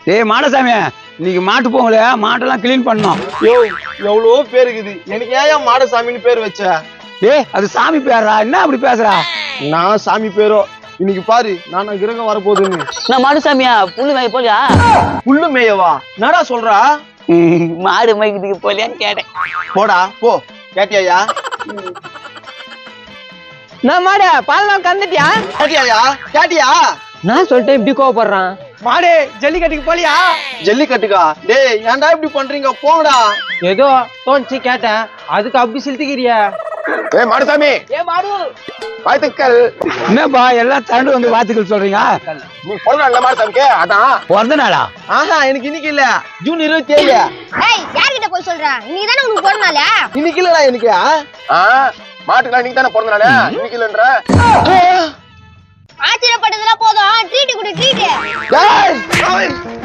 டேய் மாடசாமி, இன்னைக்கு மாட்டு போங்களே, மாட்டெல்லாம் கிளீன் பண்ணோம். யோ எவ்வளவோ பேர் இருக்குது, எனக்கு ஏன் மாடசாமின்னு பேர் வச்ச? டேய் அது சாமி பேரா, என்ன அப்படி பேசுறா? நான் சாமி பேரோ. இன்னைக்கு பாரு நான் கிரகம் வரப்போகுதுன்னு. நான் மாடுசாமியா புல்லு மேய போலியா? புல்லு மேயவா? என்னடா சொல்றா? மாடு மேய்க்கிறதுக்கு போலியான்னு கேட்டேன். போடா போ. கேட்டியாயா? நான் மாடு பால் கந்துட்டியா? கேட்டியாயா? கேட்டியா? நான் சொல்லிட்டேன் இப்படி கோவப்படுறான். மாடு ஜல்லிக்கட்டுக்கு போலியா? ஜல்லிக்கட்டுக்கா? டேய் ஏன்டா இப்படி பண்றீங்க, போங்கடா. ஏதோ தோணுச்சு கேட்டேன், அதுக்கு அப்படி செலுத்திக்கிறியா? ஏ மாடசாமி, ஏ மாடு வாழ்த்துக்கள். என்னப்பா எல்லாம் தண்டு வந்து வாழ்த்துக்கள் சொல்றீங்க? நீ பிறந்த மாடசாமிக்கு அதான் பிறந்த நாளா? ஆஹா எனக்கு இன்னைக்கு இல்ல, ஜூன் 27. ஏய் யார்கிட்ட போய் சொல்ற? இன்னைக்கு தானே உனக்கு பிறந்த நாள். இன்னைக்கு இல்லடா எனக்கு. மாட்டுக்கெல்லாம் நீங்க தானே பிறந்த நாளே, இன்னைக்கு இல்லன்ற. ஆச்சரியப்பட்டதெல்லாம் போதும், ட்ரீட் கொடு ட்ரீட். டேய்